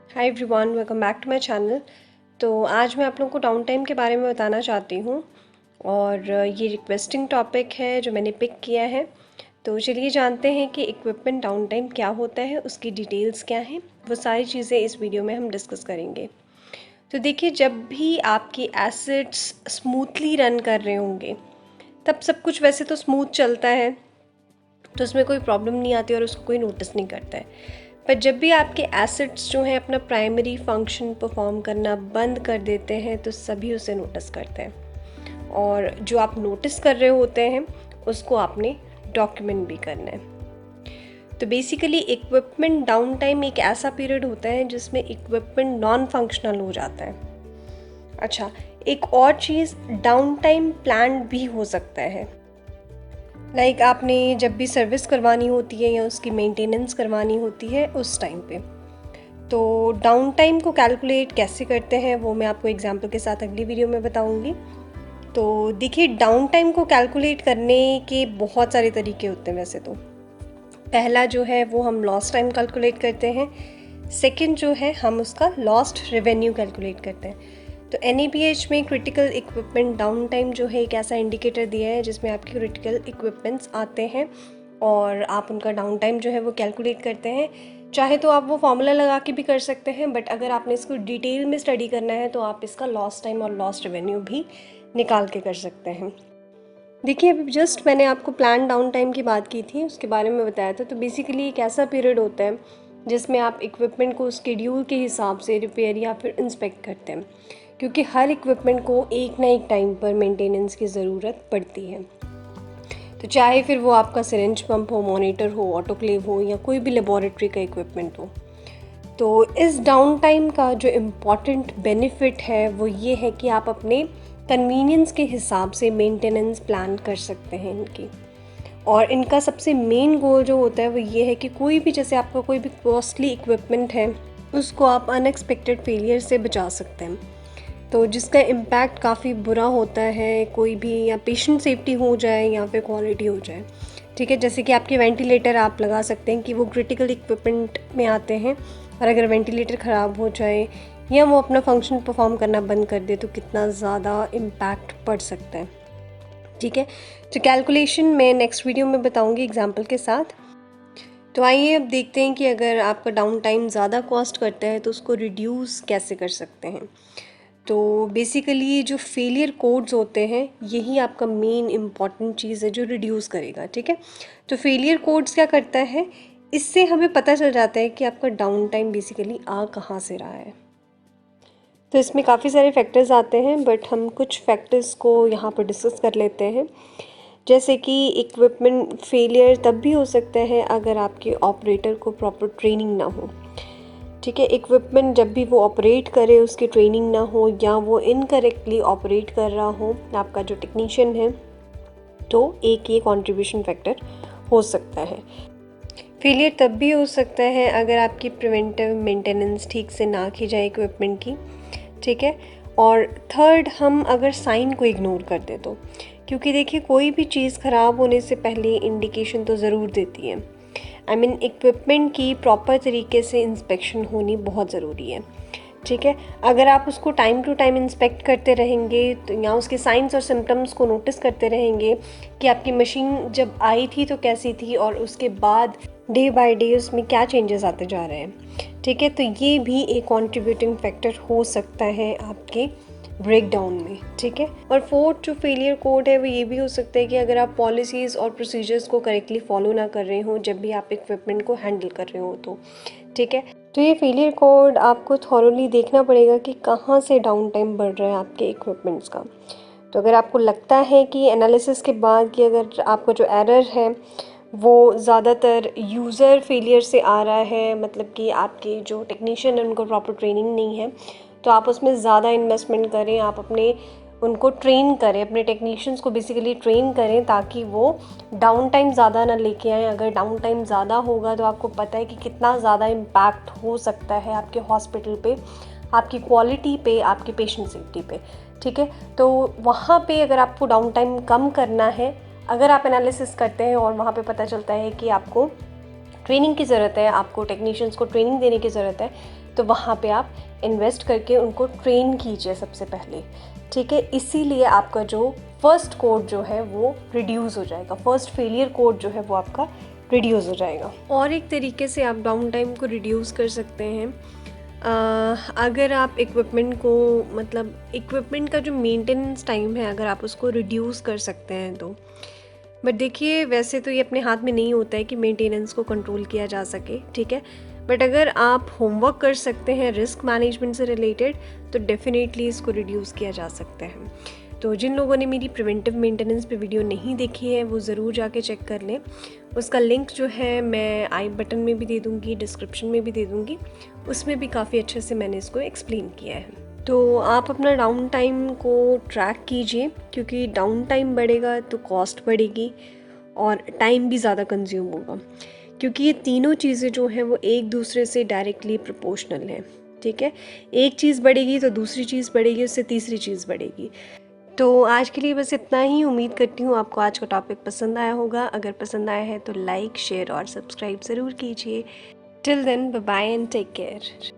Hi everyone, welcome back to my channel. तो आज मैं आप लोगों को डाउन टाइम के बारे में बताना चाहती हूँ और ये रिक्वेस्टिंग टॉपिक है जो मैंने पिक किया है। तो चलिए जानते हैं कि इक्विपमेंट डाउन टाइम क्या होता है, उसकी डिटेल्स क्या हैं, वो सारी चीज़ें इस वीडियो में हम डिस्कस करेंगे। तो देखिए, जब भी आपके एसेट्स स्मूथली रन कर रहे होंगे तब सब कुछ वैसे तो स्मूथ चलता है, तो उसमें कोई प्रॉब्लम नहीं आती और उसको कोई नोटिस नहीं करता है। पर जब भी आपके एसेट्स जो हैं अपना प्राइमरी फंक्शन परफॉर्म करना बंद कर देते हैं तो सभी उसे नोटिस करते हैं, और जो आप नोटिस कर रहे होते हैं उसको आपने डॉक्यूमेंट भी करना है। तो बेसिकली इक्विपमेंट डाउन टाइम एक ऐसा पीरियड होता है जिसमें इक्विपमेंट नॉन फंक्शनल हो जाता है। अच्छा, एक और चीज़, डाउन टाइम प्लान्ड भी हो सकता है। लाइक आपने जब भी सर्विस करवानी होती है या उसकी मेंटेनेंस करवानी होती है उस टाइम पे। तो डाउन टाइम को कैलकुलेट कैसे करते हैं वो मैं आपको एग्जांपल के साथ अगली वीडियो में बताऊंगी। तो देखिए, डाउन टाइम को कैलकुलेट करने के बहुत सारे तरीके होते हैं वैसे तो। पहला जो है वो हम लॉस्ट टाइम कैलकुलेट करते हैं। सेकंड जो है हम उसका लॉस्ट रेवेन्यू कैलकुलेट करते हैं। तो NABH में क्रिटिकल इक्विपमेंट डाउन टाइम जो है एक ऐसा इंडिकेटर दिया है जिसमें आपके क्रिटिकल इक्विपमेंट्स आते हैं और आप उनका डाउन टाइम जो है वो कैलकुलेट करते हैं। चाहे तो आप वो फॉर्मूला लगा के भी कर सकते हैं, बट अगर आपने इसको डिटेल में स्टडी करना है तो आप इसका लॉस्ट टाइम और लॉस्ट रेवेन्यू भी निकाल के कर सकते हैं। देखिए, अभी जस्ट मैंने आपको प्लान डाउन टाइम की बात की थी, उसके बारे में बताया था। तो बेसिकली एक ऐसा पीरियड होता है जिसमें आप इक्विपमेंट को स्केड्यूल के हिसाब से रिपेयर या फिर इंस्पेक्ट करते हैं, क्योंकि हर इक्विपमेंट को एक ना एक टाइम पर मेंटेनेंस की ज़रूरत पड़ती है। तो चाहे फिर वो आपका सिरिंज पंप हो, मॉनिटर हो, ऑटोक्लेव हो या कोई भी लेबोरेटरी का इक्विपमेंट हो। तो इस डाउन टाइम का जो इम्पॉर्टेंट बेनिफिट है वो ये है कि आप अपने कन्वीनियंस के हिसाब से मेंटेनेंस प्लान कर सकते हैं इनकी। और इनका सबसे मेन गोल जो होता है वो ये है कि कोई भी, जैसे आपका कोई भी कॉस्टली इक्विपमेंट है उसको आप अनएक्सपेक्टेड फेलियर से बचा सकते हैं, तो जिसका इम्पैक्ट काफ़ी बुरा होता है, कोई भी, या पेशेंट सेफ्टी हो जाए या फिर क्वालिटी हो जाए। ठीक है, जैसे कि आपके वेंटिलेटर आप लगा सकते हैं कि वो क्रिटिकल इक्विपमेंट में आते हैं, और अगर वेंटिलेटर ख़राब हो जाए या वो अपना फंक्शन परफॉर्म करना बंद कर दे तो कितना ज़्यादा इम्पैक्ट पड़ सकता है। ठीक है, तो कैलकुलेशन मैं नेक्स्ट वीडियो में बताऊंगी एग्जांपल के साथ। तो आइए अब देखते हैं कि अगर आपका डाउन टाइम ज़्यादा कॉस्ट करता है तो उसको रिड्यूस कैसे कर सकते हैं। तो बेसिकली जो फेलियर कोड्स होते हैं यही आपका मेन इम्पॉर्टेंट चीज़ है जो रिड्यूस करेगा। ठीक है, तो फेलियर कोड्स क्या करता है, इससे हमें पता चल जाता है कि आपका डाउन टाइम बेसिकली आ कहाँ से रहा है। तो इसमें काफ़ी सारे फैक्टर्स आते हैं, बट हम कुछ फैक्टर्स को यहाँ पर डिस्कस कर लेते हैं। जैसे कि इक्विपमेंट फेलियर तब भी हो सकता है अगर आपके ऑपरेटर को प्रॉपर ट्रेनिंग ना हो। ठीक है, इक्विपमेंट जब भी वो ऑपरेट करे उसकी ट्रेनिंग ना हो या वो इनकरेक्टली ऑपरेट कर रहा हो आपका जो टेक्नीशियन है, तो एक ये कंट्रीब्यूशन फैक्टर हो सकता है। फेलियर तब भी हो सकता है अगर आपकी प्रिवेंटिव मेंटेनेंस ठीक से ना की जाए इक्विपमेंट की। ठीक है, और थर्ड, हम अगर साइन को इग्नोर कर दें तो, क्योंकि देखिए कोई भी चीज़ ख़राब होने से पहले इंडिकेशन तो ज़रूर देती है। इक्विपमेंट की प्रॉपर तरीके से इंस्पेक्शन होनी बहुत ज़रूरी है। ठीक है, अगर आप उसको टाइम टू टाइम इंस्पेक्ट करते रहेंगे तो, या उसके साइंस और सिम्टम्स को नोटिस करते रहेंगे कि आपकी मशीन जब आई थी तो कैसी थी और उसके बाद डे बाय डे उसमें क्या चेंजेस आते जा रहे हैं। ठीक है, तो ये भी एक कंट्रीब्यूटिंग फैक्टर हो सकता है आपके ब्रेक डाउन में। ठीक है, और फोर्थ जो फेलियर कोड है वो ये भी हो सकता है कि अगर आप पॉलिसीज़ और प्रोसीजर्स को करेक्टली फॉलो ना कर रहे हो जब भी आप इक्विपमेंट को हैंडल कर रहे हो तो। ठीक है, तो ये फेलियर कोड आपको थॉरोली देखना पड़ेगा कि कहाँ से डाउन टाइम बढ़ रहा है आपके इक्विपमेंट्स का। तो अगर आपको लगता है कि एनालिसिस के बाद कि अगर आपका जो एरर है वो ज़्यादातर यूज़र फेलियर से आ रहा है, मतलब कि आपके जो टेक्नीशियन है उनको प्रॉपर ट्रेनिंग नहीं है, तो आप उसमें ज़्यादा इन्वेस्टमेंट करें, आप अपने उनको ट्रेन करें, अपने टेक्नीशियंस को बेसिकली ट्रेन करें ताकि वो डाउन टाइम ज़्यादा ना लेके आएँ। अगर डाउन टाइम ज़्यादा होगा तो आपको पता है कि कितना ज़्यादा इम्पैक्ट हो सकता है आपके हॉस्पिटल पे, आपकी क्वालिटी पे, आपके पेशेंट सेफ्टी पे। ठीक है, तो वहाँ पे अगर आपको डाउन टाइम कम करना है, अगर आप एनालिसिस करते हैं और वहाँ पे पता चलता है कि आपको ट्रेनिंग की ज़रूरत है, आपको टेक्नीशियंस को ट्रेनिंग देने की ज़रूरत है, तो वहाँ पे आप इन्वेस्ट करके उनको ट्रेन कीजिए सबसे पहले, ठीक है। इसीलिए आपका जो फर्स्ट कोड जो है वो रिड्यूस हो जाएगा, फर्स्ट फेलियर कोड जो है वो आपका रिड्यूस हो जाएगा। और एक तरीके से आप डाउन टाइम को रिड्यूस कर सकते हैं, अगर आप इक्विपमेंट को, मतलब इक्विपमेंट का जो मेंटेनेंस टाइम है अगर आप उसको रिड्यूस कर सकते हैं तो। बट देखिए, वैसे तो ये अपने हाथ में नहीं होता है कि मेंटेनेंस को कंट्रोल किया जा सके, ठीक है। बट अगर आप होमवर्क कर सकते हैं रिस्क मैनेजमेंट से रिलेटेड तो डेफिनेटली इसको रिड्यूस किया जा सकता है। तो जिन लोगों ने मेरी प्रिवेंटिव मेंटेनेंस पे वीडियो नहीं देखी है वो ज़रूर जाके चेक कर लें। उसका लिंक जो है मैं आई बटन में भी दे दूँगी, डिस्क्रिप्शन में भी दे दूँगी, उसमें भी काफ़ी अच्छे से मैंने इसको एक्सप्लेन किया है। तो आप अपना डाउन टाइम को ट्रैक कीजिए, क्योंकि डाउन टाइम बढ़ेगा तो कॉस्ट बढ़ेगी और टाइम भी ज़्यादा कंज्यूम होगा, क्योंकि ये तीनों चीज़ें जो हैं वो एक दूसरे से डायरेक्टली प्रोपोर्शनल हैं, ठीक है। एक चीज़ बढ़ेगी तो दूसरी चीज़ बढ़ेगी, उससे तीसरी चीज़ बढ़ेगी। तो आज के लिए बस इतना ही। उम्मीद करती हूँ आपको आज का टॉपिक पसंद आया होगा। अगर पसंद आया है तो लाइक, शेयर और सब्सक्राइब ज़रूर कीजिए। Till then, bye bye and take care.